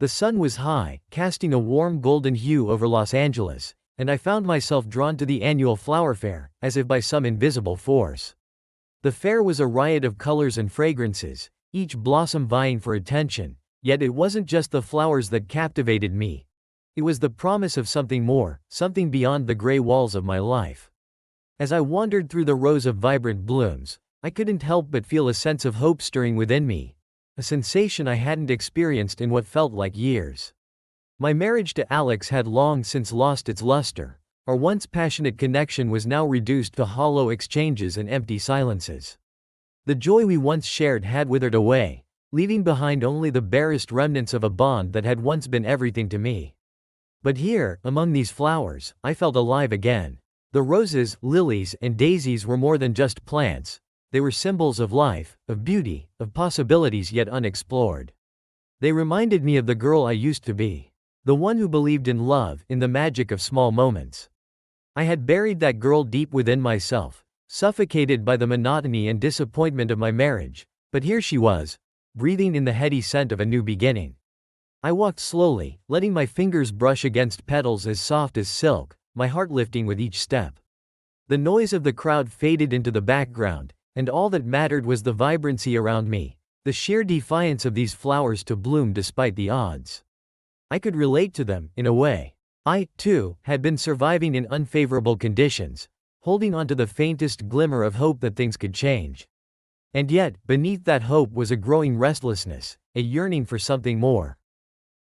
The sun was high, casting a warm golden hue over Los Angeles, and I found myself drawn to the annual flower fair, as if by some invisible force. The fair was a riot of colors and fragrances, each blossom vying for attention, yet it wasn't just the flowers that captivated me. It was the promise of something more, something beyond the gray walls of my life. As I wandered through the rows of vibrant blooms, I couldn't help but feel a sense of hope stirring within me, a sensation I hadn't experienced in what felt like years. My marriage to Alex had long since lost its luster. Our once passionate connection was now reduced to hollow exchanges and empty silences. The joy we once shared had withered away, leaving behind only the barest remnants of a bond that had once been everything to me. But here, among these flowers, I felt alive again. The roses, lilies, and daisies were more than just plants. They were symbols of life, of beauty, of possibilities yet unexplored. They reminded me of the girl I used to be. The one who believed in love, in the magic of small moments. I had buried that girl deep within myself, suffocated by the monotony and disappointment of my marriage, but here she was, breathing in the heady scent of a new beginning. I walked slowly, letting my fingers brush against petals as soft as silk, my heart lifting with each step. The noise of the crowd faded into the background, and all that mattered was the vibrancy around me, the sheer defiance of these flowers to bloom despite the odds. I could relate to them, in a way. I, too, had been surviving in unfavorable conditions, holding on to the faintest glimmer of hope that things could change. And yet, beneath that hope was a growing restlessness, a yearning for something more.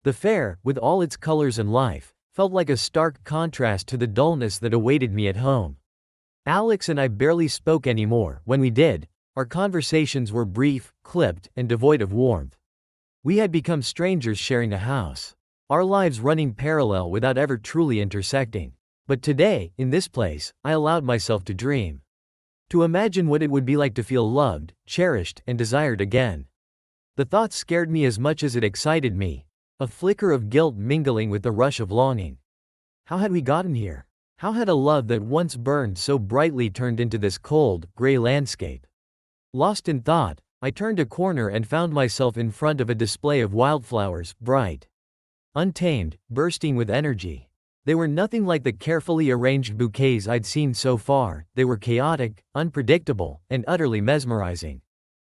The fair, with all its colors and life, felt like a stark contrast to the dullness that awaited me at home. Alex and I barely spoke anymore. When we did, our conversations were brief, clipped, and devoid of warmth. We had become strangers sharing a house, our lives running parallel without ever truly intersecting. But today, in this place, I allowed myself to dream. To imagine what it would be like to feel loved, cherished, and desired again. The thought scared me as much as it excited me, a flicker of guilt mingling with the rush of longing. How had we gotten here? How had a love that once burned so brightly turned into this cold, gray landscape? Lost in thought, I turned a corner and found myself in front of a display of wildflowers, bright, untamed, bursting with energy. They were nothing like the carefully arranged bouquets I'd seen so far. They were chaotic, unpredictable, and utterly mesmerizing.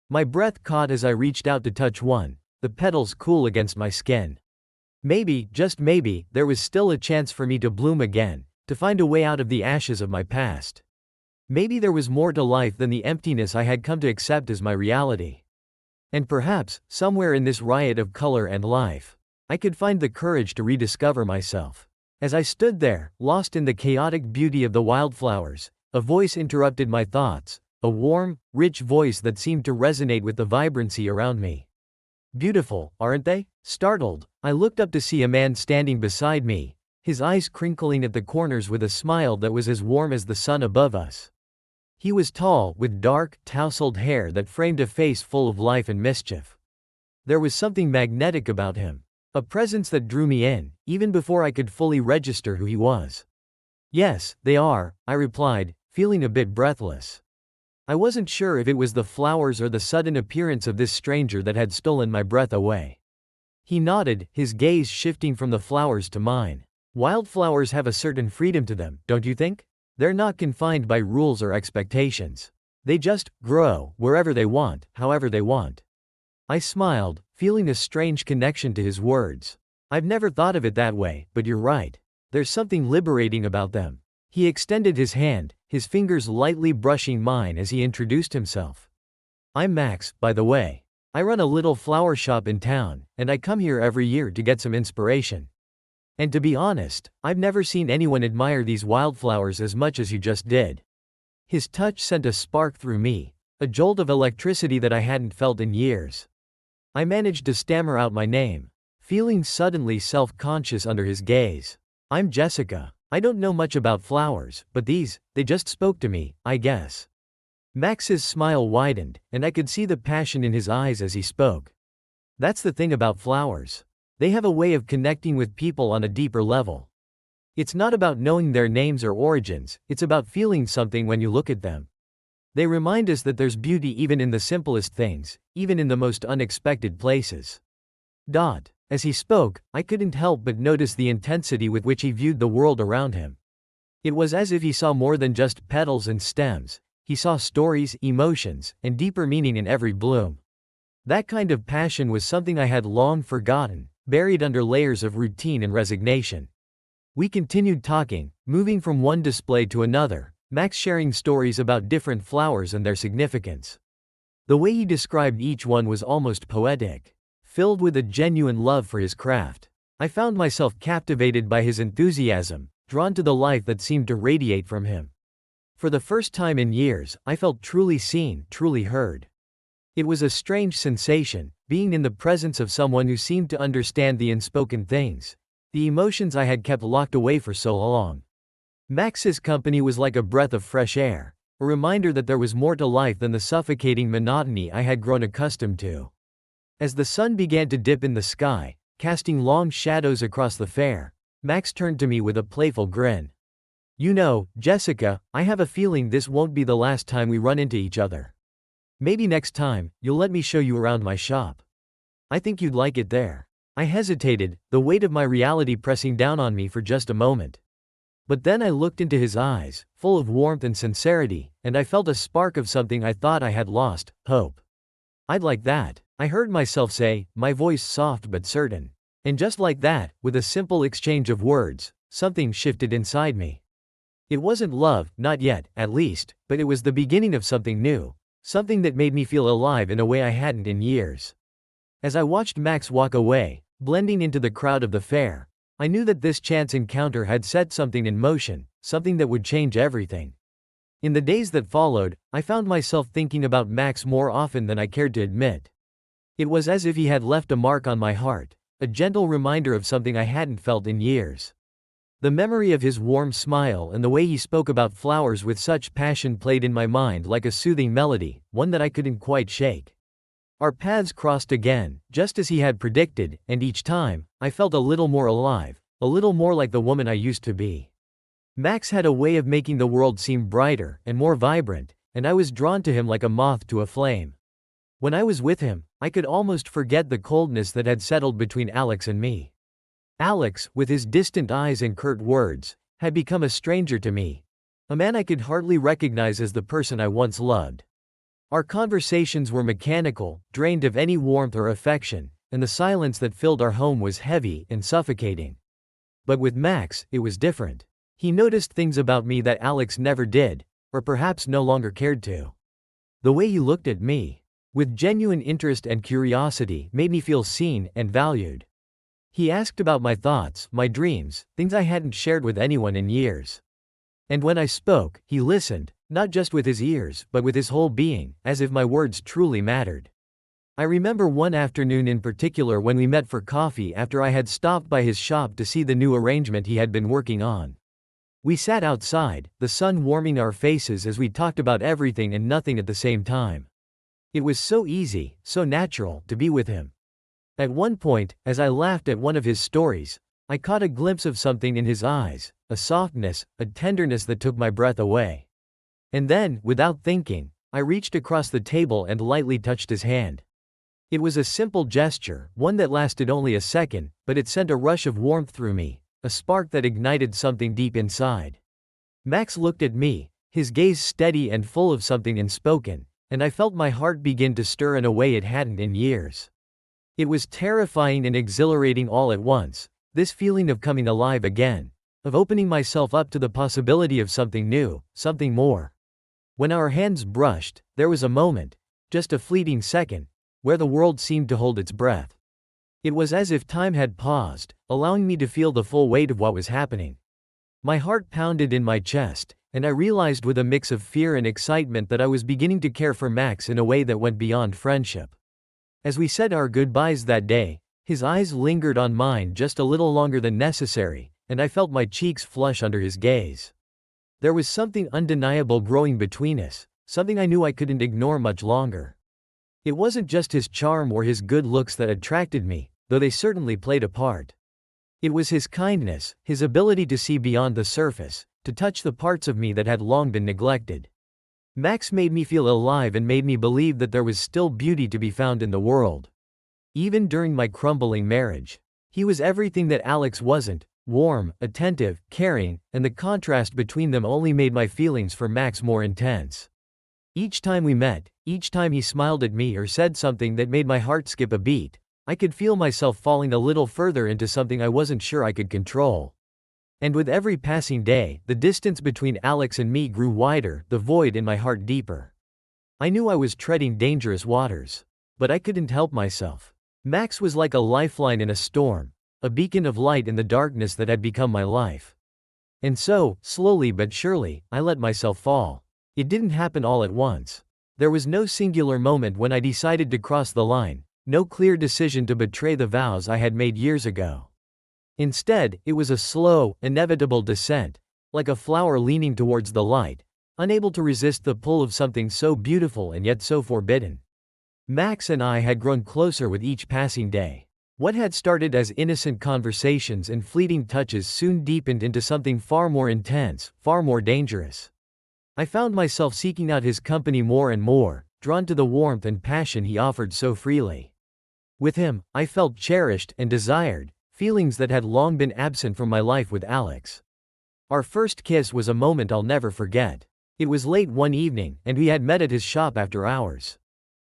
My breath caught as I reached out to touch one, the petals cool against my skin. Maybe, just maybe, there was still a chance for me to bloom again, to find a way out of the ashes of my past. Maybe there was more to life than the emptiness I had come to accept as my reality. And perhaps, somewhere in this riot of color and life, I could find the courage to rediscover myself. As I stood there, lost in the chaotic beauty of the wildflowers, a voice interrupted my thoughts, a warm, rich voice that seemed to resonate with the vibrancy around me. Beautiful, aren't they? Startled, I looked up to see a man standing beside me, his eyes crinkling at the corners with a smile that was as warm as the sun above us. He was tall, with dark, tousled hair that framed a face full of life and mischief. There was something magnetic about him, a presence that drew me in, even before I could fully register who he was. Yes, they are, I replied, feeling a bit breathless. I wasn't sure if it was the flowers or the sudden appearance of this stranger that had stolen my breath away. He nodded, his gaze shifting from the flowers to mine. Wildflowers have a certain freedom to them, don't you think? They're not confined by rules or expectations. They just grow wherever they want, however they want. I smiled, feeling a strange connection to his words. I've never thought of it that way, but you're right. There's something liberating about them. He extended his hand, his fingers lightly brushing mine as he introduced himself. I'm Max, by the way. I run a little flower shop in town, and I come here every year to get some inspiration. And to be honest, I've never seen anyone admire these wildflowers as much as you just did. His touch sent a spark through me, a jolt of electricity that I hadn't felt in years. I managed to stammer out my name, feeling suddenly self-conscious under his gaze. I'm Jessica. I don't know much about flowers, but they just spoke to me, I guess. Max's smile widened, and I could see the passion in his eyes as he spoke. That's the thing about flowers. They have a way of connecting with people on a deeper level. It's not about knowing their names or origins, it's about feeling something when you look at them. They remind us that there's beauty even in the simplest things, even in the most unexpected places. As he spoke, I couldn't help but notice the intensity with which he viewed the world around him. It was as if he saw more than just petals and stems. He saw stories, emotions, and deeper meaning in every bloom. That kind of passion was something I had long forgotten, buried under layers of routine and resignation. We continued talking, moving from one display to another, Max sharing stories about different flowers and their significance. The way he described each one was almost poetic, filled with a genuine love for his craft. I found myself captivated by his enthusiasm, drawn to the life that seemed to radiate from him. For the first time in years, I felt truly seen, truly heard. It was a strange sensation, being in the presence of someone who seemed to understand the unspoken things, the emotions I had kept locked away for so long. Max's company was like a breath of fresh air, a reminder that there was more to life than the suffocating monotony I had grown accustomed to. As the sun began to dip in the sky, casting long shadows across the fair, Max turned to me with a playful grin. "You know, Jessica, I have a feeling this won't be the last time we run into each other. Maybe next time, you'll let me show you around my shop. I think you'd like it there." I hesitated, the weight of my reality pressing down on me for just a moment. But then I looked into his eyes, full of warmth and sincerity, and I felt a spark of something I thought I had lost: hope. "I'd like that," I heard myself say, my voice soft but certain. And just like that, with a simple exchange of words, something shifted inside me. It wasn't love, not yet, at least, but it was the beginning of something new, something that made me feel alive in a way I hadn't in years. As I watched Max walk away, blending into the crowd of the fair, I knew that this chance encounter had set something in motion, something that would change everything. In the days that followed, I found myself thinking about Max more often than I cared to admit. It was as if he had left a mark on my heart, a gentle reminder of something I hadn't felt in years. The memory of his warm smile and the way he spoke about flowers with such passion played in my mind like a soothing melody, one that I couldn't quite shake. Our paths crossed again, just as he had predicted, and each time, I felt a little more alive, a little more like the woman I used to be. Max had a way of making the world seem brighter and more vibrant, and I was drawn to him like a moth to a flame. When I was with him, I could almost forget the coldness that had settled between Alex and me. Alex, with his distant eyes and curt words, had become a stranger to me, a man I could hardly recognize as the person I once loved. Our conversations were mechanical, drained of any warmth or affection, and the silence that filled our home was heavy and suffocating. But with Max, it was different. He noticed things about me that Alex never did, or perhaps no longer cared to. The way he looked at me, with genuine interest and curiosity, made me feel seen and valued. He asked about my thoughts, my dreams, things I hadn't shared with anyone in years. And when I spoke, he listened, not just with his ears, but with his whole being, as if my words truly mattered. I remember one afternoon in particular when we met for coffee after I had stopped by his shop to see the new arrangement he had been working on. We sat outside, the sun warming our faces as we talked about everything and nothing at the same time. It was so easy, so natural, to be with him. At one point, as I laughed at one of his stories, I caught a glimpse of something in his eyes, a softness, a tenderness that took my breath away. And then, without thinking, I reached across the table and lightly touched his hand. It was a simple gesture, one that lasted only a second, but it sent a rush of warmth through me, a spark that ignited something deep inside. Max looked at me, his gaze steady and full of something unspoken, and I felt my heart begin to stir in a way it hadn't in years. It was terrifying and exhilarating all at once, this feeling of coming alive again, of opening myself up to the possibility of something new, something more. When our hands brushed, there was a moment, just a fleeting second, where the world seemed to hold its breath. It was as if time had paused, allowing me to feel the full weight of what was happening. My heart pounded in my chest, and I realized with a mix of fear and excitement that I was beginning to care for Max in a way that went beyond friendship. As we said our goodbyes that day, his eyes lingered on mine just a little longer than necessary, and I felt my cheeks flush under his gaze. There was something undeniable growing between us, something I knew I couldn't ignore much longer. It wasn't just his charm or his good looks that attracted me, though they certainly played a part. It was his kindness, his ability to see beyond the surface, to touch the parts of me that had long been neglected. Max made me feel alive and made me believe that there was still beauty to be found in the world. Even during my crumbling marriage. He was everything that Alex wasn't: warm, attentive, caring, and the contrast between them only made my feelings for Max more intense. Each time we met, each time he smiled at me or said something that made my heart skip a beat, I could feel myself falling a little further into something I wasn't sure I could control. And with every passing day, the distance between Alex and me grew wider, the void in my heart deeper. I knew I was treading dangerous waters. But I couldn't help myself. Max was like a lifeline in a storm, a beacon of light in the darkness that had become my life. And so, slowly but surely, I let myself fall. It didn't happen all at once. There was no singular moment when I decided to cross the line, no clear decision to betray the vows I had made years ago. Instead, it was a slow, inevitable descent, like a flower leaning towards the light, unable to resist the pull of something so beautiful and yet so forbidden. Max and I had grown closer with each passing day. What had started as innocent conversations and fleeting touches soon deepened into something far more intense, far more dangerous. I found myself seeking out his company more and more, drawn to the warmth and passion he offered so freely. With him, I felt cherished and desired, feelings that had long been absent from my life with Alex. Our first kiss was a moment I'll never forget. It was late one evening, and we had met at his shop after hours.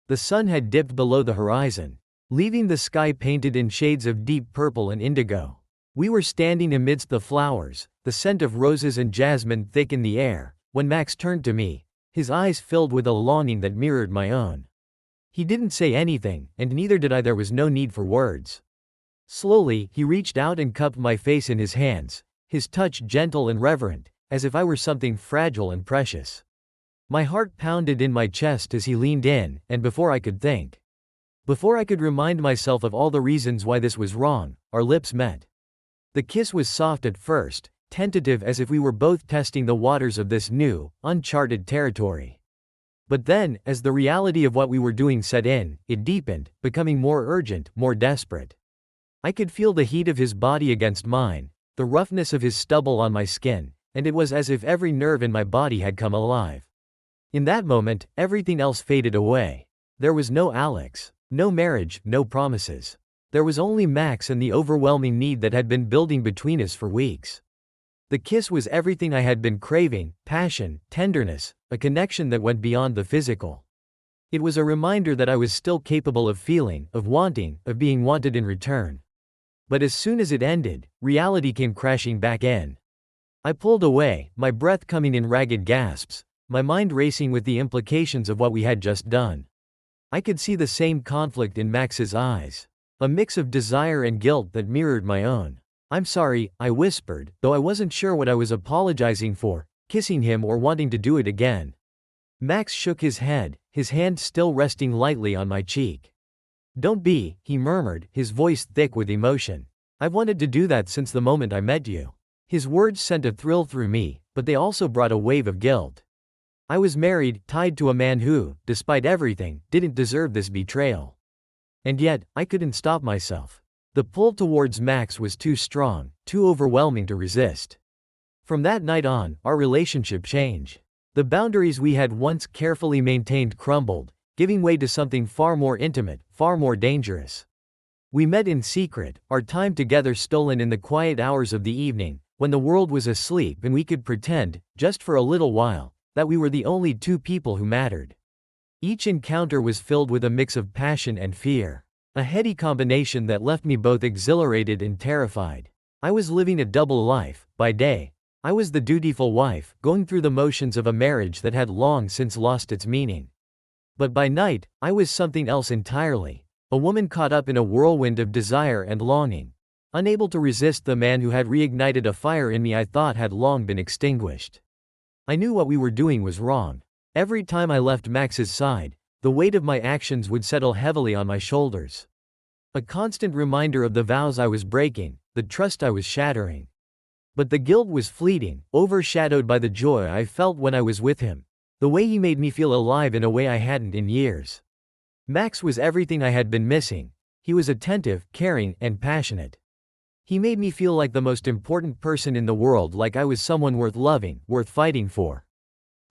The sun had dipped below the horizon, leaving the sky painted in shades of deep purple and indigo. We were standing amidst the flowers, the scent of roses and jasmine thick in the air, when Max turned to me, his eyes filled with a longing that mirrored my own. He didn't say anything, and neither did I. There was no need for words. Slowly, he reached out and cupped my face in his hands, his touch gentle and reverent, as if I were something fragile and precious. My heart pounded in my chest as he leaned in, and before I could think, before I could remind myself of all the reasons why this was wrong, our lips met. The kiss was soft at first, tentative as if we were both testing the waters of this new, uncharted territory. But then, as the reality of what we were doing set in, it deepened, becoming more urgent, more desperate. I could feel the heat of his body against mine, the roughness of his stubble on my skin, and it was as if every nerve in my body had come alive. In that moment, everything else faded away. There was no Alex, no marriage, no promises. There was only Max and the overwhelming need that had been building between us for weeks. The kiss was everything I had been craving: passion, tenderness, a connection that went beyond the physical. It was a reminder that I was still capable of feeling, of wanting, of being wanted in return. But as soon as it ended, reality came crashing back in. I pulled away, my breath coming in ragged gasps, my mind racing with the implications of what we had just done. I could see the same conflict in Max's eyes, a mix of desire and guilt that mirrored my own. "I'm sorry," I whispered, though I wasn't sure what I was apologizing for, kissing him or wanting to do it again. Max shook his head, his hand still resting lightly on my cheek. "Don't be," he murmured, his voice thick with emotion. "I've wanted to do that since the moment I met you." His words sent a thrill through me, but they also brought a wave of guilt. I was married, tied to a man who, despite everything, didn't deserve this betrayal. And yet, I couldn't stop myself. The pull towards Max was too strong, too overwhelming to resist. From that night on, our relationship changed. The boundaries we had once carefully maintained crumbled, giving way to something far more intimate, far more dangerous. We met in secret, our time together stolen in the quiet hours of the evening, when the world was asleep and we could pretend, just for a little while, that we were the only two people who mattered. Each encounter was filled with a mix of passion and fear, a heady combination that left me both exhilarated and terrified. I was living a double life. By day, I was the dutiful wife, going through the motions of a marriage that had long since lost its meaning. But by night, I was something else entirely, a woman caught up in a whirlwind of desire and longing, unable to resist the man who had reignited a fire in me I thought had long been extinguished. I knew what we were doing was wrong. Every time I left Max's side, the weight of my actions would settle heavily on my shoulders. A constant reminder of the vows I was breaking, the trust I was shattering. But the guilt was fleeting, overshadowed by the joy I felt when I was with him, the way he made me feel alive in a way I hadn't in years. Max was everything I had been missing. He was attentive, caring, and passionate. He made me feel like the most important person in the world, like I was someone worth loving, worth fighting for.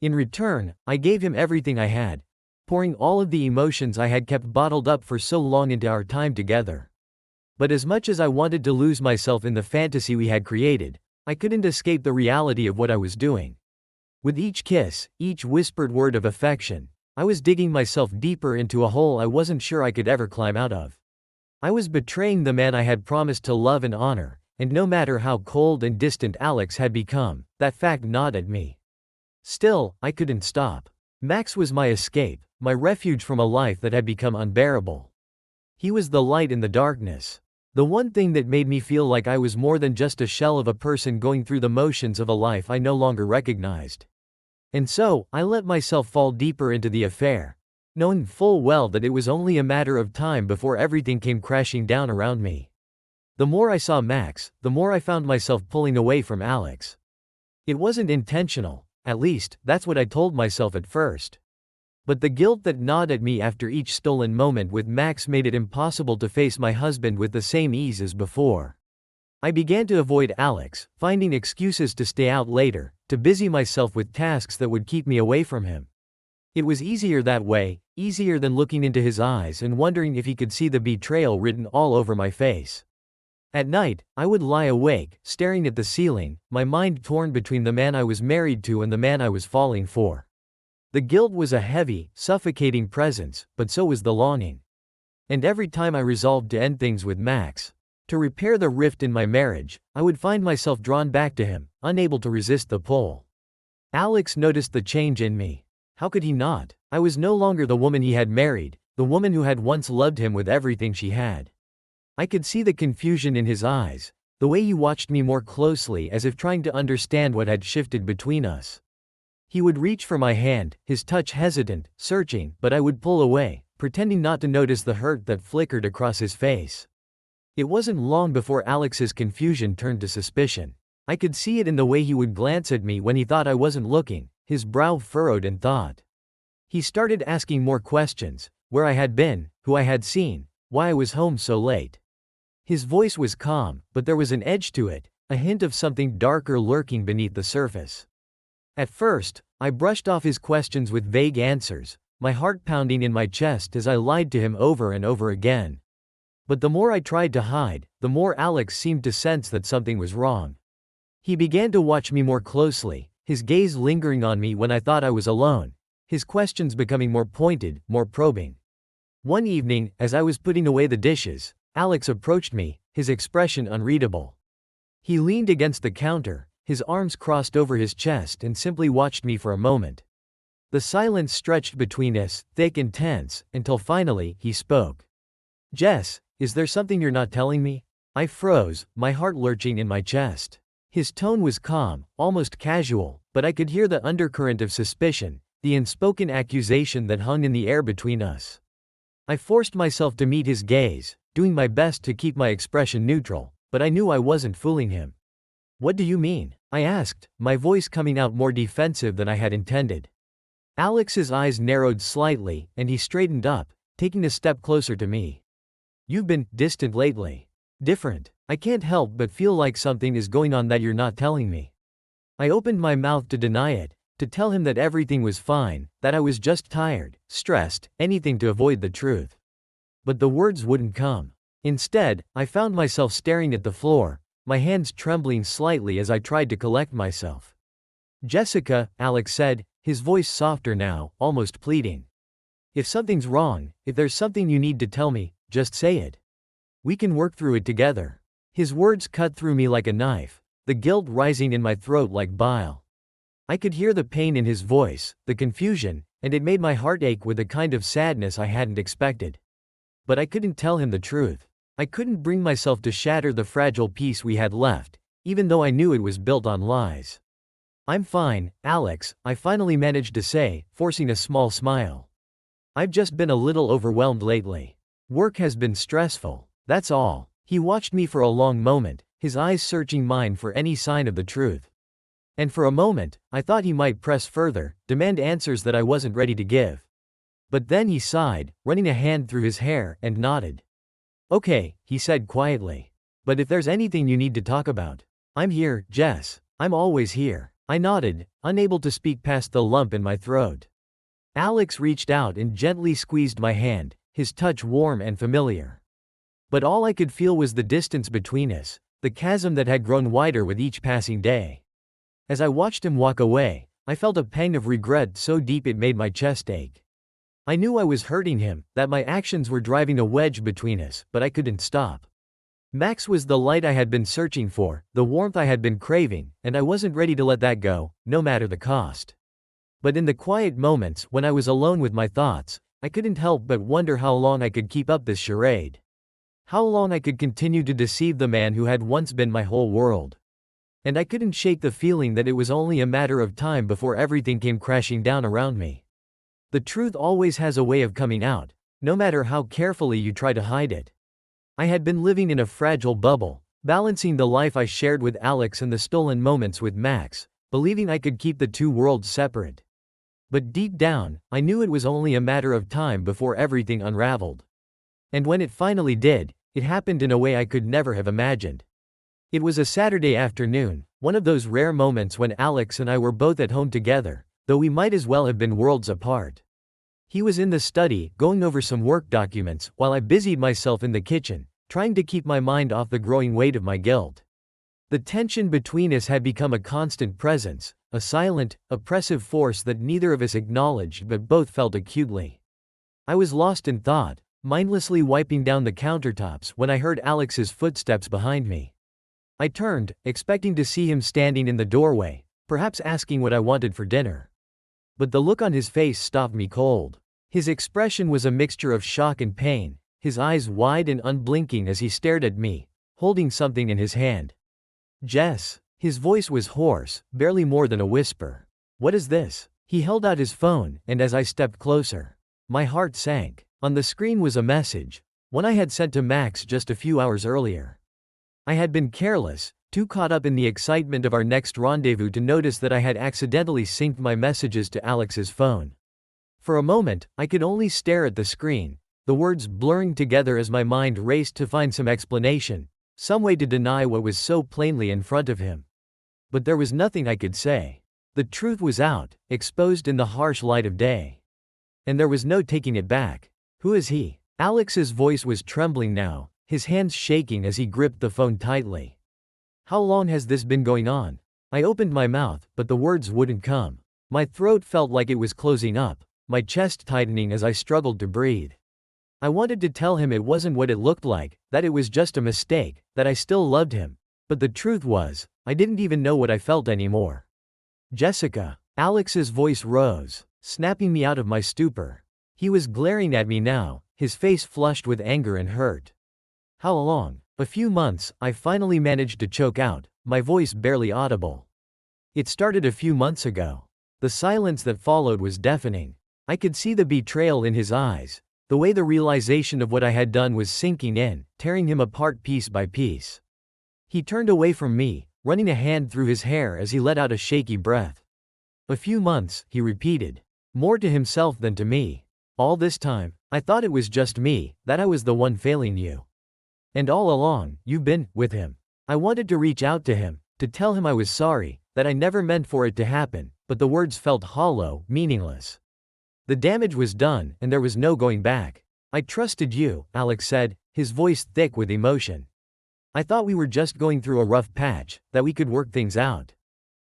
In return, I gave him everything I had, pouring all of the emotions I had kept bottled up for so long into our time together. But as much as I wanted to lose myself in the fantasy we had created, I couldn't escape the reality of what I was doing. With each kiss, each whispered word of affection, I was digging myself deeper into a hole I wasn't sure I could ever climb out of. I was betraying the man I had promised to love and honor, and no matter how cold and distant Alex had become, that fact gnawed at me. Still, I couldn't stop. Max was my escape, my refuge from a life that had become unbearable. He was the light in the darkness. The one thing that made me feel like I was more than just a shell of a person going through the motions of a life I no longer recognized. And so, I let myself fall deeper into the affair, knowing full well that it was only a matter of time before everything came crashing down around me. The more I saw Max, the more I found myself pulling away from Alex. It wasn't intentional, at least, that's what I told myself at first. But the guilt that gnawed at me after each stolen moment with Max made it impossible to face my husband with the same ease as before. I began to avoid Alex, finding excuses to stay out later, to busy myself with tasks that would keep me away from him. It was easier that way, easier than looking into his eyes and wondering if he could see the betrayal written all over my face. At night, I would lie awake, staring at the ceiling, my mind torn between the man I was married to and the man I was falling for. The guilt was a heavy, suffocating presence, but so was the longing. And every time I resolved to end things with Max, to repair the rift in my marriage, I would find myself drawn back to him, unable to resist the pull. Alex noticed the change in me. How could he not? I was no longer the woman he had married, the woman who had once loved him with everything she had. I could see the confusion in his eyes, the way he watched me more closely as if trying to understand what had shifted between us. He would reach for my hand, his touch hesitant, searching, but I would pull away, pretending not to notice the hurt that flickered across his face. It wasn't long before Alex's confusion turned to suspicion. I could see it in the way he would glance at me when he thought I wasn't looking, his brow furrowed in thought. He started asking more questions: where I had been, who I had seen, why I was home so late. His voice was calm, but there was an edge to it, a hint of something darker lurking beneath the surface. At first, I brushed off his questions with vague answers, my heart pounding in my chest as I lied to him over and over again. But the more I tried to hide, the more Alex seemed to sense that something was wrong. He began to watch me more closely, his gaze lingering on me when I thought I was alone, his questions becoming more pointed, more probing. One evening, as I was putting away the dishes, Alex approached me, his expression unreadable. He leaned against the counter, his arms crossed over his chest, and simply watched me for a moment. The silence stretched between us, thick and tense, until finally, he spoke. "Jess, is there something you're not telling me?" I froze, my heart lurching in my chest. His tone was calm, almost casual, but I could hear the undercurrent of suspicion, the unspoken accusation that hung in the air between us. I forced myself to meet his gaze, doing my best to keep my expression neutral, but I knew I wasn't fooling him. "What do you mean?" I asked, my voice coming out more defensive than I had intended. Alex's eyes narrowed slightly, and he straightened up, taking a step closer to me. "You've been distant lately. Different. I can't help but feel like something is going on that you're not telling me." I opened my mouth to deny it, to tell him that everything was fine, that I was just tired, stressed, anything to avoid the truth. But the words wouldn't come. Instead, I found myself staring at the floor, my hands trembling slightly as I tried to collect myself. "Jessica," Alex said, his voice softer now, almost pleading. "If something's wrong, if there's something you need to tell me, just say it. We can work through it together." His words cut through me like a knife, the guilt rising in my throat like bile. I could hear the pain in his voice, the confusion, and it made my heart ache with a kind of sadness I hadn't expected. But I couldn't tell him the truth. I couldn't bring myself to shatter the fragile peace we had left, even though I knew it was built on lies. "I'm fine, Alex," I finally managed to say, forcing a small smile. "I've just been a little overwhelmed lately. Work has been stressful, that's all." He watched me for a long moment, his eyes searching mine for any sign of the truth. And for a moment, I thought he might press further, demand answers that I wasn't ready to give. But then he sighed, running a hand through his hair, and nodded. "Okay," he said quietly. "But if there's anything you need to talk about, I'm here, Jess. I'm always here." I nodded, unable to speak past the lump in my throat. Alex reached out and gently squeezed my hand, his touch warm and familiar. But all I could feel was the distance between us, the chasm that had grown wider with each passing day. As I watched him walk away, I felt a pang of regret so deep it made my chest ache. I knew I was hurting him, that my actions were driving a wedge between us, but I couldn't stop. Max was the light I had been searching for, the warmth I had been craving, and I wasn't ready to let that go, no matter the cost. But in the quiet moments when I was alone with my thoughts, I couldn't help but wonder how long I could keep up this charade. How long I could continue to deceive the man who had once been my whole world. And I couldn't shake the feeling that it was only a matter of time before everything came crashing down around me. The truth always has a way of coming out, no matter how carefully you try to hide it. I had been living in a fragile bubble, balancing the life I shared with Alex and the stolen moments with Max, believing I could keep the two worlds separate. But deep down, I knew it was only a matter of time before everything unraveled. And when it finally did, it happened in a way I could never have imagined. It was a Saturday afternoon, one of those rare moments when Alex and I were both at home together, though we might as well have been worlds apart. He was in the study, going over some work documents, while I busied myself in the kitchen, trying to keep my mind off the growing weight of my guilt. The tension between us had become a constant presence, a silent, oppressive force that neither of us acknowledged but both felt acutely. I was lost in thought, mindlessly wiping down the countertops when I heard Alex's footsteps behind me. I turned, expecting to see him standing in the doorway, perhaps asking what I wanted for dinner. But the look on his face stopped me cold. His expression was a mixture of shock and pain, his eyes wide and unblinking as he stared at me, holding something in his hand. "Jess." His voice was hoarse, barely more than a whisper. "What is this?" He held out his phone, and as I stepped closer, my heart sank. On the screen was a message, one I had sent to Max just a few hours earlier. I had been careless, too caught up in the excitement of our next rendezvous to notice that I had accidentally synced my messages to Alex's phone. For a moment, I could only stare at the screen, the words blurring together as my mind raced to find some explanation, some way to deny what was so plainly in front of him. But there was nothing I could say. The truth was out, exposed in the harsh light of day. And there was no taking it back. "Who is he?" Alex's voice was trembling now, his hands shaking as he gripped the phone tightly. "How long has this been going on?" I opened my mouth, but the words wouldn't come. My throat felt like it was closing up, my chest tightening as I struggled to breathe. I wanted to tell him it wasn't what it looked like, that it was just a mistake, that I still loved him. But the truth was, I didn't even know what I felt anymore. "Jessica." Alex's voice rose, snapping me out of my stupor. He was glaring at me now, his face flushed with anger and hurt. "How long?" "A few months," I finally managed to choke out, my voice barely audible. "It started a few months ago." The silence that followed was deafening. I could see the betrayal in his eyes, the way the realization of what I had done was sinking in, tearing him apart piece by piece. He turned away from me, running a hand through his hair as he let out a shaky breath. "A few months," he repeated, more to himself than to me. "All this time, I thought it was just me, that I was the one failing you. And all along, you've been with him." I wanted to reach out to him, to tell him I was sorry, that I never meant for it to happen, but the words felt hollow, meaningless. The damage was done, and there was no going back. "I trusted you," Alex said, his voice thick with emotion. "I thought we were just going through a rough patch, that we could work things out.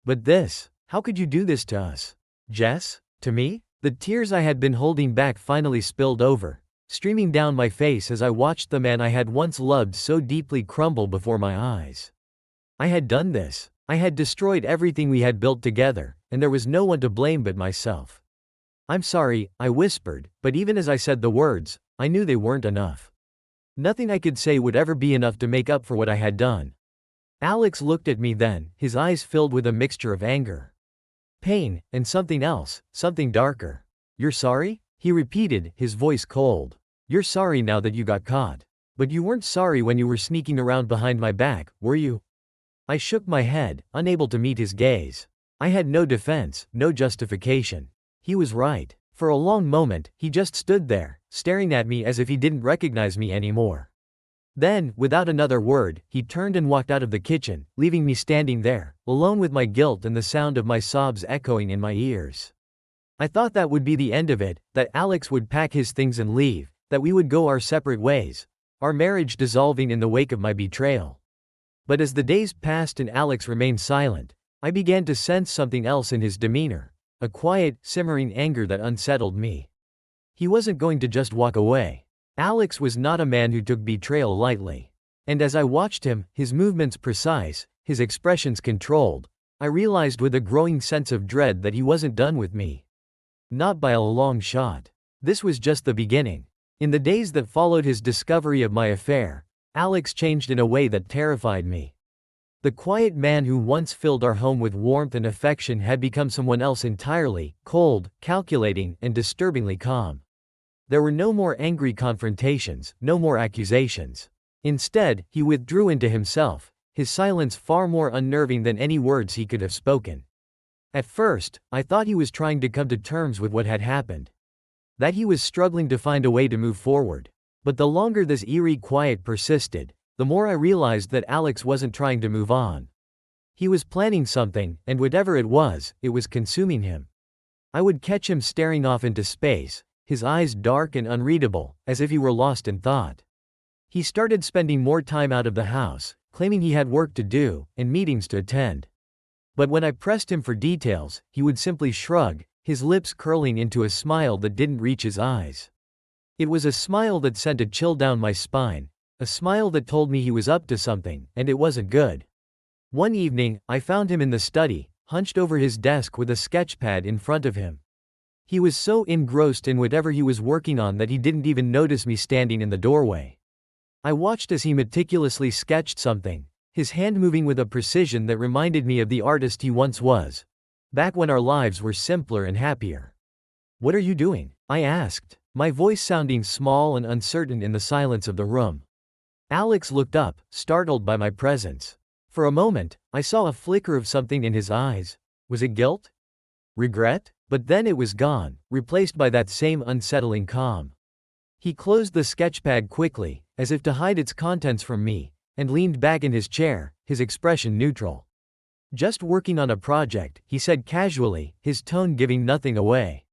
But this, how could you do this to us?" "Jess? To me?" The tears I had been holding back finally spilled over, streaming down my face as I watched the man I had once loved so deeply crumble before my eyes. I had done this. I had destroyed everything we had built together, and there was no one to blame but myself. "I'm sorry," I whispered, but even as I said the words, I knew they weren't enough. Nothing I could say would ever be enough to make up for what I had done. Alex looked at me then, his eyes filled with a mixture of anger, pain, and something else, something darker. "You're sorry?" he repeated, his voice cold. "You're sorry now that you got caught. But you weren't sorry when you were sneaking around behind my back, were you?" I shook my head, unable to meet his gaze. I had no defense, no justification. He was right. For a long moment, he just stood there, staring at me as if he didn't recognize me anymore. Then, without another word, he turned and walked out of the kitchen, leaving me standing there, alone with my guilt and the sound of my sobs echoing in my ears. I thought that would be the end of it, that Alex would pack his things and leave, that we would go our separate ways. our marriage dissolving in the wake of my betrayal. But as the days passed and Alex remained silent, I began to sense something else in his demeanor, a quiet, simmering anger that unsettled me. He wasn't going to just walk away. Alex was not a man who took betrayal lightly. And as I watched him, his movements precise, his expressions controlled, I realized with a growing sense of dread that he wasn't done with me. Not by a long shot. This was just the beginning. In the days that followed his discovery of my affair, Alex changed in a way that terrified me. The quiet man who once filled our home with warmth and affection had become someone else entirely, cold, calculating, and disturbingly calm. There were no more angry confrontations, no more accusations. Instead, he withdrew into himself, his silence far more unnerving than any words he could have spoken. At first, I thought he was trying to come to terms with what had happened. That he was struggling to find a way to move forward. But the longer this eerie quiet persisted, the more I realized that Alex wasn't trying to move on. He was planning something, and whatever it was consuming him. I would catch him staring off into space, his eyes dark and unreadable, as if he were lost in thought. He started spending more time out of the house, claiming he had work to do, and meetings to attend. But when I pressed him for details, he would simply shrug, his lips curling into a smile that didn't reach his eyes. It was a smile that sent a chill down my spine, a smile that told me he was up to something, and it wasn't good. One evening, I found him in the study, hunched over his desk with a sketchpad in front of him. He was so engrossed in whatever he was working on that he didn't even notice me standing in the doorway. I watched as he meticulously sketched something, his hand moving with a precision that reminded me of the artist he once was, back when our lives were simpler and happier. "What are you doing?" I asked, my voice sounding small and uncertain in the silence of the room. Alex looked up, startled by my presence. For a moment, I saw a flicker of something in his eyes. Was it guilt? Regret? But then it was gone, replaced by that same unsettling calm. He closed the sketchpad quickly, as if to hide its contents from me, and leaned back in his chair, his expression neutral. "Just working on a project," he said casually, his tone giving nothing away.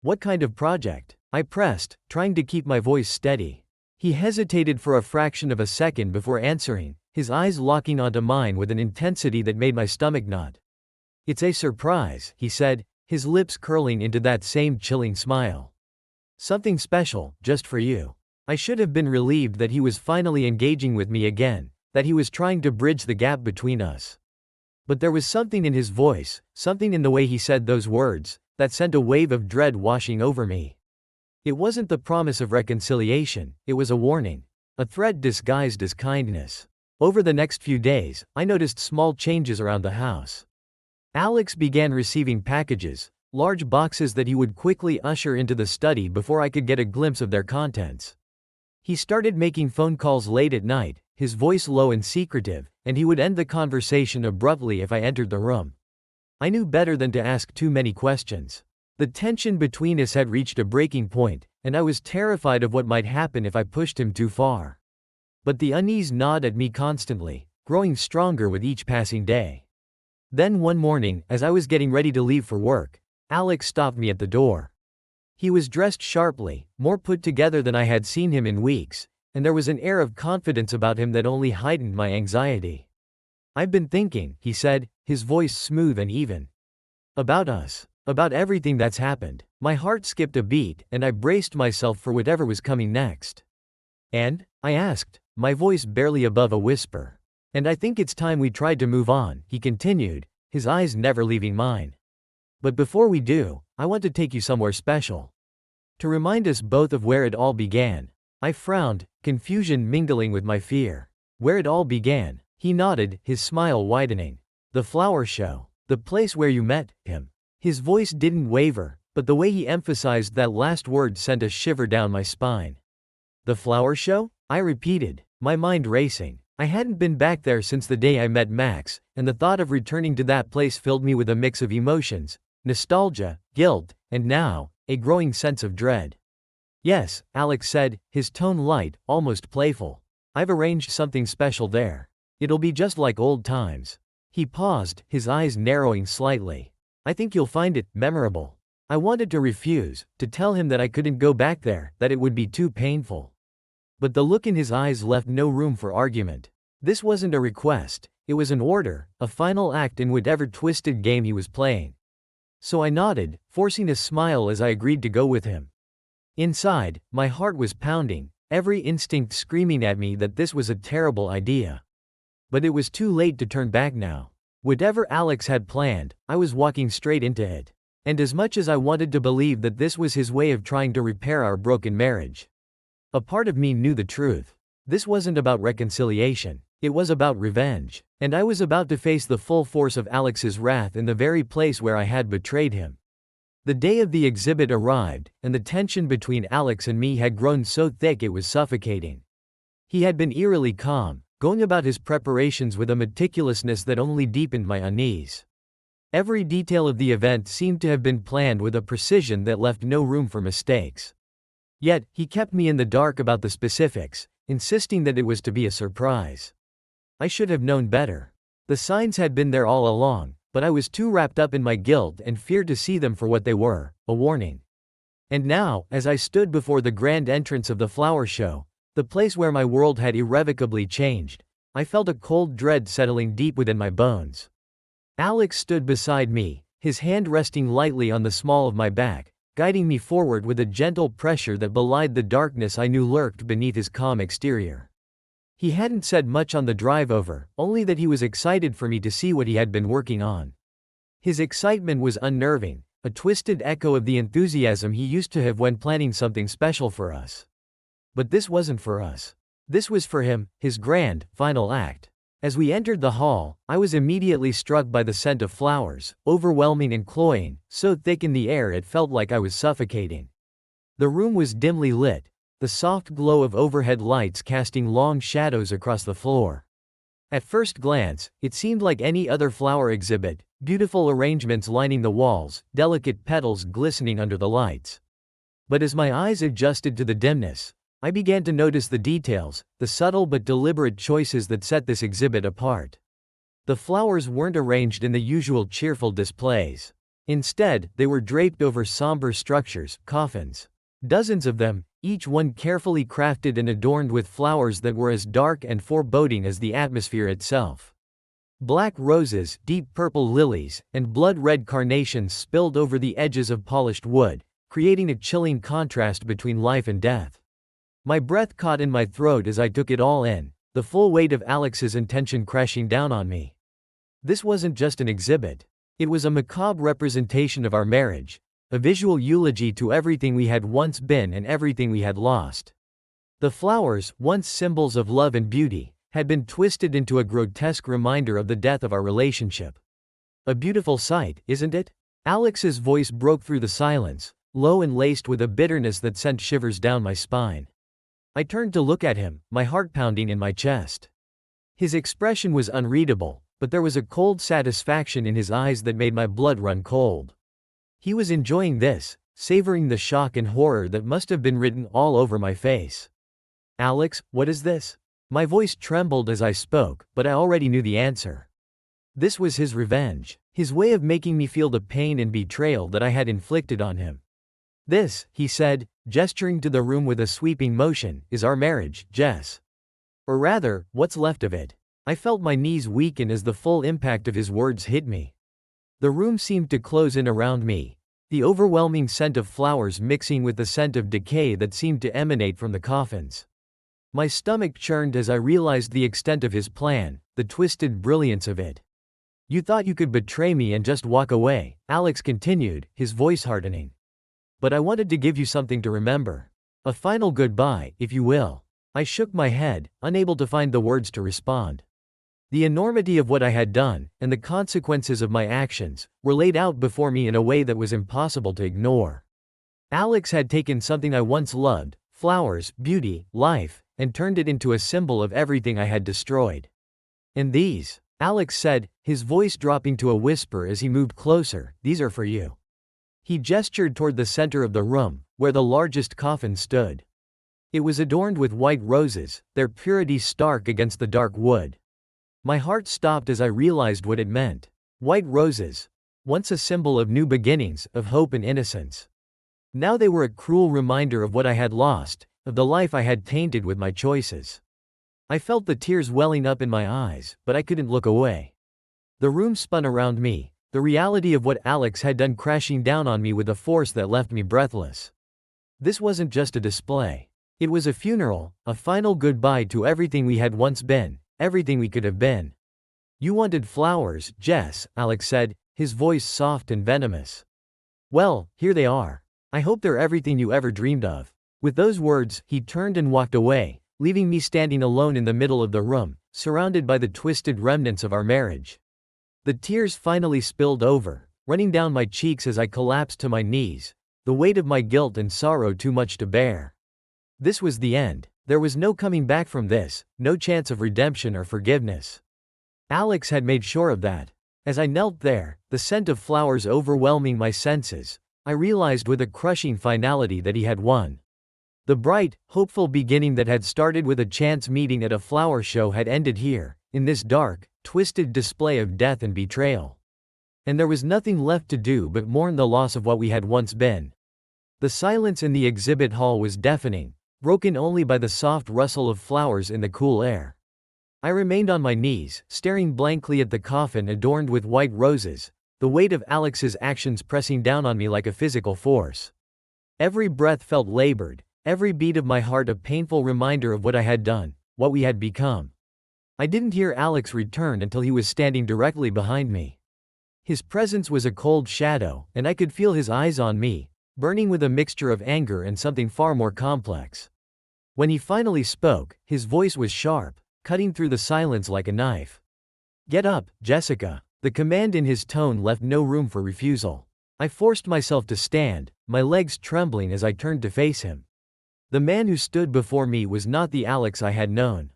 "What kind of project?" I pressed, trying to keep my voice steady. He hesitated for a fraction of a second before answering, his eyes locking onto mine with an intensity that made my stomach knot. "It's a surprise," he said, his lips curling into that same chilling smile. "Something special, just for you." I should have been relieved that he was finally engaging with me again, that he was trying to bridge the gap between us. But there was something in his voice, something in the way he said those words, that sent a wave of dread washing over me. It wasn't the promise of reconciliation, it was a warning, a threat disguised as kindness. Over the next few days, I noticed small changes around the house. Alex began receiving packages, large boxes that he would quickly usher into the study before I could get a glimpse of their contents. He started making phone calls late at night, his voice low and secretive, and he would end the conversation abruptly if I entered the room. I knew better than to ask too many questions. The tension between us had reached a breaking point, and I was terrified of what might happen if I pushed him too far. But the unease gnawed at me constantly, growing stronger with each passing day. Then one morning, as I was getting ready to leave for work, Alex stopped me at the door. He was dressed sharply, more put together than I had seen him in weeks, and there was an air of confidence about him that only heightened my anxiety. "I've been thinking," he said, his voice smooth and even. "About us. About everything that's happened." My heart skipped a beat, and I braced myself for whatever was coming next. "And?" I asked, my voice barely above a whisper. "And I think it's time we tried to move on," he continued, his eyes never leaving mine. "But before we do, I want to take you somewhere special. To remind us both of where it all began." I frowned, confusion mingling with my fear. "Where it all began?" He nodded, his smile widening. "The flower show. The place where you met him." His voice didn't waver, but the way he emphasized that last word sent a shiver down my spine. "The flower show?" I repeated, my mind racing. I hadn't been back there since the day I met Max, and the thought of returning to that place filled me with a mix of emotions, nostalgia, guilt, and now, a growing sense of dread. "Yes," Alex said, his tone light, almost playful. "I've arranged something special there. It'll be just like old times." He paused, his eyes narrowing slightly. "I think you'll find it memorable." I wanted to refuse, to tell him that I couldn't go back there, that it would be too painful. But the look in his eyes left no room for argument. This wasn't a request, it was an order, a final act in whatever twisted game he was playing. So I nodded, forcing a smile as I agreed to go with him. Inside, my heart was pounding, every instinct screaming at me that this was a terrible idea. But it was too late to turn back now. Whatever Alex had planned, I was walking straight into it. And as much as I wanted to believe that this was his way of trying to repair our broken marriage, a part of me knew the truth. This wasn't about reconciliation, it was about revenge. And I was about to face the full force of Alex's wrath in the very place where I had betrayed him. The day of the exhibit arrived, and the tension between Alex and me had grown so thick it was suffocating. He had been eerily calm, going about his preparations with a meticulousness that only deepened my unease. Every detail of the event seemed to have been planned with a precision that left no room for mistakes. Yet, he kept me in the dark about the specifics, insisting that it was to be a surprise. I should have known better. The signs had been there all along, but I was too wrapped up in my guilt and feared to see them for what they were, a warning. And now, as I stood before the grand entrance of the flower show, the place where my world had irrevocably changed, I felt a cold dread settling deep within my bones. Alex stood beside me, his hand resting lightly on the small of my back, guiding me forward with a gentle pressure that belied the darkness I knew lurked beneath his calm exterior. He hadn't said much on the drive over, only that he was excited for me to see what he had been working on. His excitement was unnerving, a twisted echo of the enthusiasm he used to have when planning something special for us. But this wasn't for us. This was for him, his grand, final act. As we entered the hall, I was immediately struck by the scent of flowers, overwhelming and cloying, so thick in the air it felt like I was suffocating. The room was dimly lit, the soft glow of overhead lights casting long shadows across the floor. At first glance, it seemed like any other flower exhibit, beautiful arrangements lining the walls, delicate petals glistening under the lights. But as my eyes adjusted to the dimness, I began to notice the details, the subtle but deliberate choices that set this exhibit apart. The flowers weren't arranged in the usual cheerful displays. Instead, they were draped over somber structures, coffins. Dozens of them, each one carefully crafted and adorned with flowers that were as dark and foreboding as the atmosphere itself. Black roses, deep purple lilies, and blood-red carnations spilled over the edges of polished wood, creating a chilling contrast between life and death. My breath caught in my throat as I took it all in, the full weight of Alex's intention crashing down on me. This wasn't just an exhibit. It was a macabre representation of our marriage, a visual eulogy to everything we had once been and everything we had lost. The flowers, once symbols of love and beauty, had been twisted into a grotesque reminder of the death of our relationship. A beautiful sight, isn't it? Alex's voice broke through the silence, low and laced with a bitterness that sent shivers down my spine. I turned to look at him, my heart pounding in my chest. His expression was unreadable, but there was a cold satisfaction in his eyes that made my blood run cold. He was enjoying this, savoring the shock and horror that must have been written all over my face. "Alex, what is this?" My voice trembled as I spoke, but I already knew the answer. This was his revenge, his way of making me feel the pain and betrayal that I had inflicted on him. "This," he said, gesturing to the room with a sweeping motion, "is our marriage, Jess. Or rather, what's left of it." I felt my knees weaken as the full impact of his words hit me. The room seemed to close in around me, the overwhelming scent of flowers mixing with the scent of decay that seemed to emanate from the coffins. My stomach churned as I realized the extent of his plan, the twisted brilliance of it. "You thought you could betray me and just walk away," Alex continued, his voice hardening. "But I wanted to give you something to remember. A final goodbye, if you will." I shook my head, unable to find the words to respond. The enormity of what I had done, and the consequences of my actions, were laid out before me in a way that was impossible to ignore. Alex had taken something I once loved, flowers, beauty, life, and turned it into a symbol of everything I had destroyed. "And these," Alex said, his voice dropping to a whisper as he moved closer, "these are for you." He gestured toward the center of the room, where the largest coffin stood. It was adorned with white roses, their purity stark against the dark wood. My heart stopped as I realized what it meant. White roses, once a symbol of new beginnings, of hope and innocence. Now they were a cruel reminder of what I had lost, of the life I had tainted with my choices. I felt the tears welling up in my eyes, but I couldn't look away. The room spun around me, the reality of what Alex had done crashing down on me with a force that left me breathless. This wasn't just a display. It was a funeral, a final goodbye to everything we had once been, everything we could have been. You wanted flowers, Jess, Alex said, his voice soft and venomous. Well, here they are. I hope they're everything you ever dreamed of. With those words, he turned and walked away, leaving me standing alone in the middle of the room, surrounded by the twisted remnants of our marriage. The tears finally spilled over, running down my cheeks as I collapsed to my knees, the weight of my guilt and sorrow too much to bear. This was the end. There was no coming back from this, no chance of redemption or forgiveness. Alex had made sure of that. As I knelt there, the scent of flowers overwhelming my senses, I realized with a crushing finality that he had won. The bright, hopeful beginning that had started with a chance meeting at a flower show had ended here, in this dark, twisted display of death and betrayal. And there was nothing left to do but mourn the loss of what we had once been. The silence in the exhibit hall was deafening, broken only by the soft rustle of flowers in the cool air. I remained on my knees, staring blankly at the coffin adorned with white roses, the weight of Alex's actions pressing down on me like a physical force. Every breath felt labored, every beat of my heart a painful reminder of what I had done, what we had become. I didn't hear Alex return until he was standing directly behind me. His presence was a cold shadow, and I could feel his eyes on me, burning with a mixture of anger and something far more complex. When he finally spoke, his voice was sharp, cutting through the silence like a knife. "Get up, Jessica." The command in his tone left no room for refusal. I forced myself to stand, my legs trembling as I turned to face him. The man who stood before me was not the Alex I had known.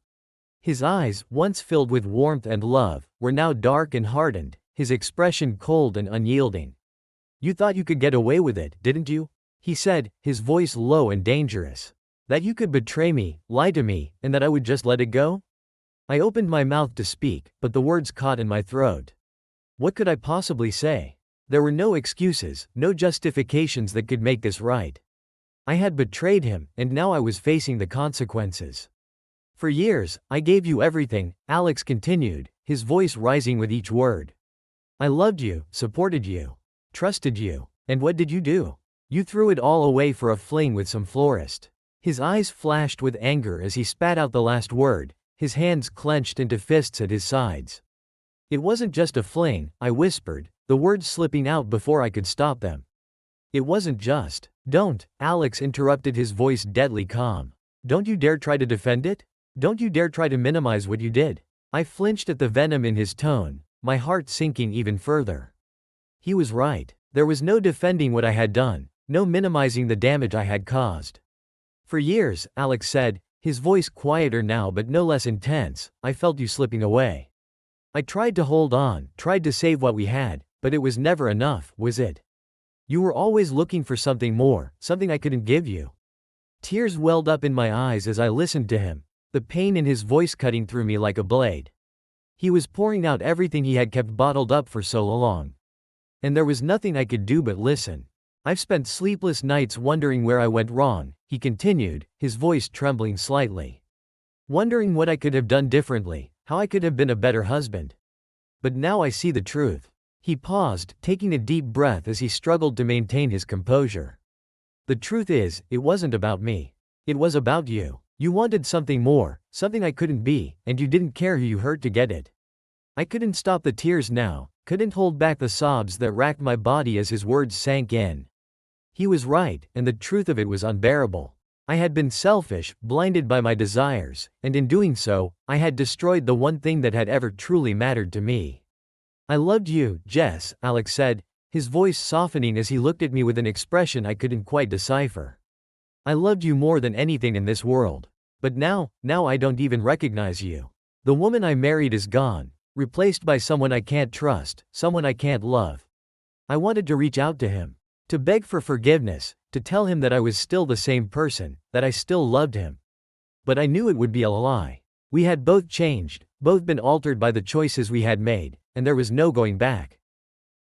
His eyes, once filled with warmth and love, were now dark and hardened, his expression cold and unyielding. "You thought you could get away with it, didn't you?" he said, his voice low and dangerous. "That you could betray me, lie to me, and that I would just let it go?" I opened my mouth to speak, but the words caught in my throat. What could I possibly say? There were no excuses, no justifications that could make this right. I had betrayed him, and now I was facing the consequences. "For years, I gave you everything," Alex continued, his voice rising with each word. "I loved you, supported you, trusted you. And what did you do? You threw it all away for a fling with some florist." His eyes flashed with anger as he spat out the last word, his hands clenched into fists at his sides. "It wasn't just a fling," I whispered, the words slipping out before I could stop them. "It wasn't just." "Don't," Alex interrupted, his voice deadly calm. "Don't you dare try to defend it? Don't you dare try to minimize what you did." I flinched at the venom in his tone, my heart sinking even further. He was right. There was no defending what I had done, no minimizing the damage I had caused. "For years," Alex said, his voice quieter now but no less intense, "I felt you slipping away. I tried to hold on, tried to save what we had, but it was never enough, was it? You were always looking for something more, something I couldn't give you." Tears welled up in my eyes as I listened to him, the pain in his voice cutting through me like a blade. He was pouring out everything he had kept bottled up for so long. And there was nothing I could do but listen. "I've spent sleepless nights wondering where I went wrong," he continued, his voice trembling slightly. "Wondering what I could have done differently, how I could have been a better husband. But now I see the truth." He paused, taking a deep breath as he struggled to maintain his composure. "The truth is, it wasn't about me. It was about you. You wanted something more, something I couldn't be, and you didn't care who you hurt to get it." I couldn't stop the tears now, couldn't hold back the sobs that racked my body as his words sank in. He was right, and the truth of it was unbearable. I had been selfish, blinded by my desires, and in doing so, I had destroyed the one thing that had ever truly mattered to me. "I loved you, Jess," Alex said, his voice softening as he looked at me with an expression I couldn't quite decipher. "I loved you more than anything in this world. But now I don't even recognize you. The woman I married is gone, replaced by someone I can't trust, someone I can't love." I wanted to reach out to him, to beg for forgiveness, to tell him that I was still the same person, that I still loved him. But I knew it would be a lie. We had both changed, both been altered by the choices we had made, and there was no going back.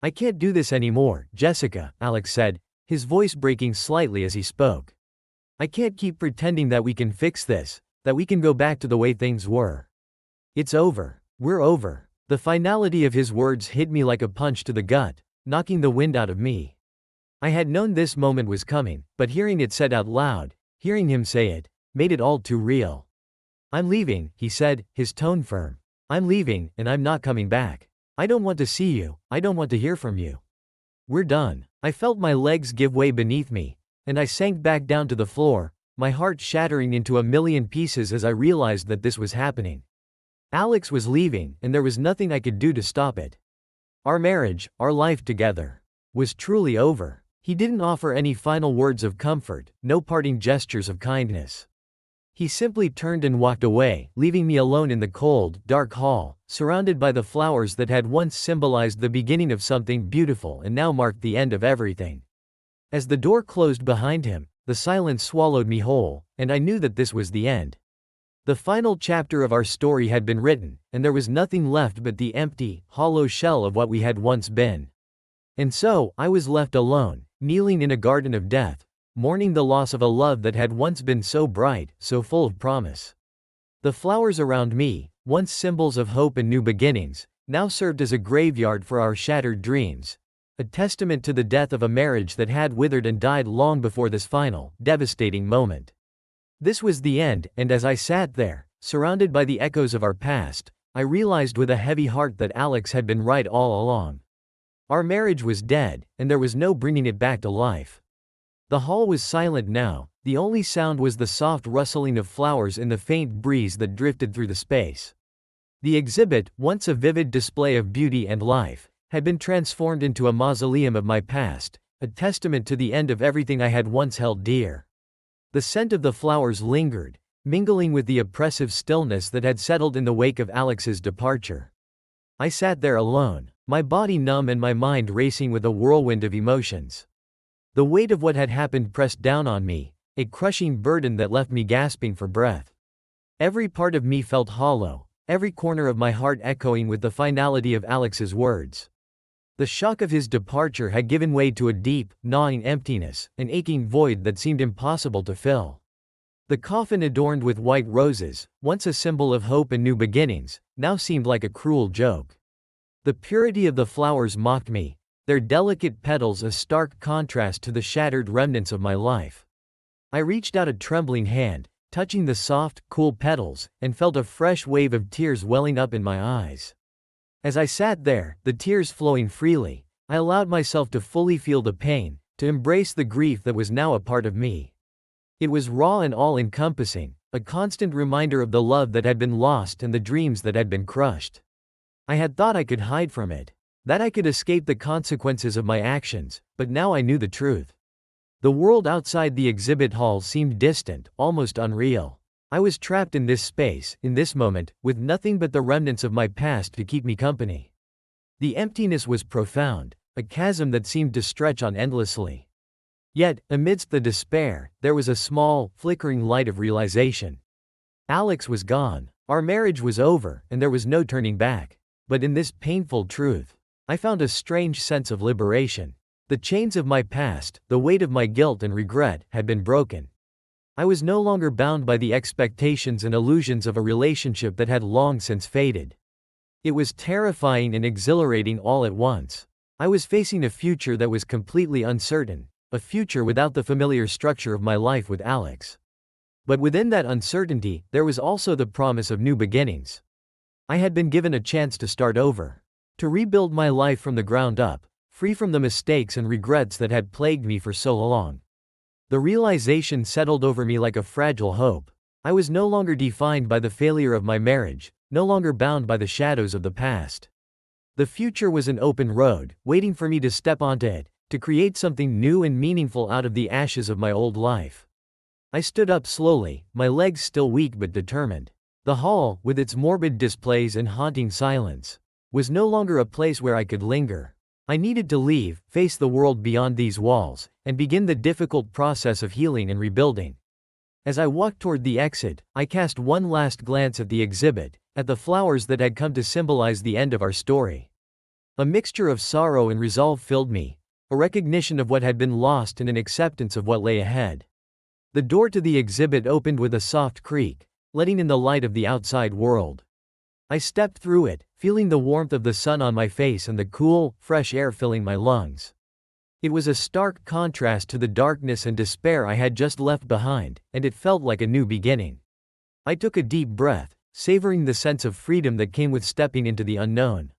"I can't do this anymore, Jessica," Alex said, his voice breaking slightly as he spoke. I can't keep pretending that we can fix this, that we can go back to the way things were. It's over. We're over. The finality of his words hit me like a punch to the gut, knocking the wind out of me. I had known this moment was coming, but hearing it said out loud, hearing him say it, made it all too real. I'm leaving, he said, his tone firm. I'm leaving, and I'm not coming back. I don't want to see you, I don't want to hear from you. We're done. I felt my legs give way beneath me, and I sank back down to the floor, my heart shattering into a million pieces as I realized that this was happening. Alex was leaving, and there was nothing I could do to stop it. Our marriage, our life together, was truly over. He didn't offer any final words of comfort, no parting gestures of kindness. He simply turned and walked away, leaving me alone in the cold, dark hall, surrounded by the flowers that had once symbolized the beginning of something beautiful and now marked the end of everything. As the door closed behind him, the silence swallowed me whole, and I knew that this was the end. The final chapter of our story had been written, and there was nothing left but the empty, hollow shell of what we had once been. And so, I was left alone, kneeling in a garden of death, mourning the loss of a love that had once been so bright, so full of promise. The flowers around me, once symbols of hope and new beginnings, now served as a graveyard for our shattered dreams, a testament to the death of a marriage that had withered and died long before this final, devastating moment. This was the end, and as I sat there, surrounded by the echoes of our past, I realized with a heavy heart that Alex had been right all along. Our marriage was dead, and there was no bringing it back to life. The hall was silent now, the only sound was the soft rustling of flowers in the faint breeze that drifted through the space. The exhibit, once a vivid display of beauty and life, had been transformed into a mausoleum of my past, a testament to the end of everything I had once held dear. The scent of the flowers lingered, mingling with the oppressive stillness that had settled in the wake of Alex's departure. I sat there alone, my body numb and my mind racing with a whirlwind of emotions. The weight of what had happened pressed down on me, a crushing burden that left me gasping for breath. Every part of me felt hollow, every corner of my heart echoing with the finality of Alex's words. The shock of his departure had given way to a deep, gnawing emptiness, an aching void that seemed impossible to fill. The coffin adorned with white roses, once a symbol of hope and new beginnings, now seemed like a cruel joke. The purity of the flowers mocked me, their delicate petals a stark contrast to the shattered remnants of my life. I reached out a trembling hand, touching the soft, cool petals, and felt a fresh wave of tears welling up in my eyes. As I sat there, the tears flowing freely, I allowed myself to fully feel the pain, to embrace the grief that was now a part of me. It was raw and all-encompassing, a constant reminder of the love that had been lost and the dreams that had been crushed. I had thought I could hide from it, that I could escape the consequences of my actions, but now I knew the truth. The world outside the exhibit hall seemed distant, almost unreal. I was trapped in this space, in this moment, with nothing but the remnants of my past to keep me company. The emptiness was profound, a chasm that seemed to stretch on endlessly. Yet, amidst the despair, there was a small, flickering light of realization. Alex was gone, our marriage was over, and there was no turning back. But in this painful truth, I found a strange sense of liberation. The chains of my past, the weight of my guilt and regret, had been broken. I was no longer bound by the expectations and illusions of a relationship that had long since faded. It was terrifying and exhilarating all at once. I was facing a future that was completely uncertain, a future without the familiar structure of my life with Alex. But within that uncertainty, there was also the promise of new beginnings. I had been given a chance to start over, to rebuild my life from the ground up, free from the mistakes and regrets that had plagued me for so long. The realization settled over me like a fragile hope. I was no longer defined by the failure of my marriage, no longer bound by the shadows of the past. The future was an open road, waiting for me to step onto it, to create something new and meaningful out of the ashes of my old life. I stood up slowly, my legs still weak but determined. The hall, with its morbid displays and haunting silence, was no longer a place where I could linger. I needed to leave, face the world beyond these walls, and begin the difficult process of healing and rebuilding. As I walked toward the exit, I cast one last glance at the exhibit, at the flowers that had come to symbolize the end of our story. A mixture of sorrow and resolve filled me, a recognition of what had been lost and an acceptance of what lay ahead. The door to the exhibit opened with a soft creak, letting in the light of the outside world. I stepped through it, feeling the warmth of the sun on my face and the cool, fresh air filling my lungs. It was a stark contrast to the darkness and despair I had just left behind, and it felt like a new beginning. I took a deep breath, savoring the sense of freedom that came with stepping into the unknown.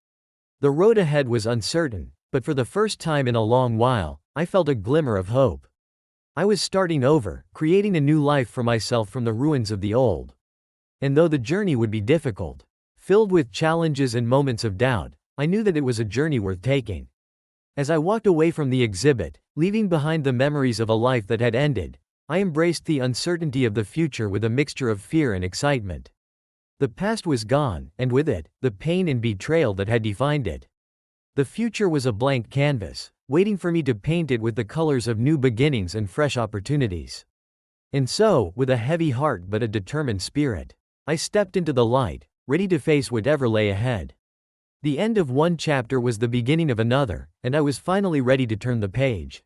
The road ahead was uncertain, but for the first time in a long while, I felt a glimmer of hope. I was starting over, creating a new life for myself from the ruins of the old. And though the journey would be difficult, filled with challenges and moments of doubt, I knew that it was a journey worth taking. As I walked away from the exhibit, leaving behind the memories of a life that had ended, I embraced the uncertainty of the future with a mixture of fear and excitement. The past was gone, and with it, the pain and betrayal that had defined it. The future was a blank canvas, waiting for me to paint it with the colors of new beginnings and fresh opportunities. And so, with a heavy heart but a determined spirit, I stepped into the light, ready to face whatever lay ahead. The end of one chapter was the beginning of another, and I was finally ready to turn the page.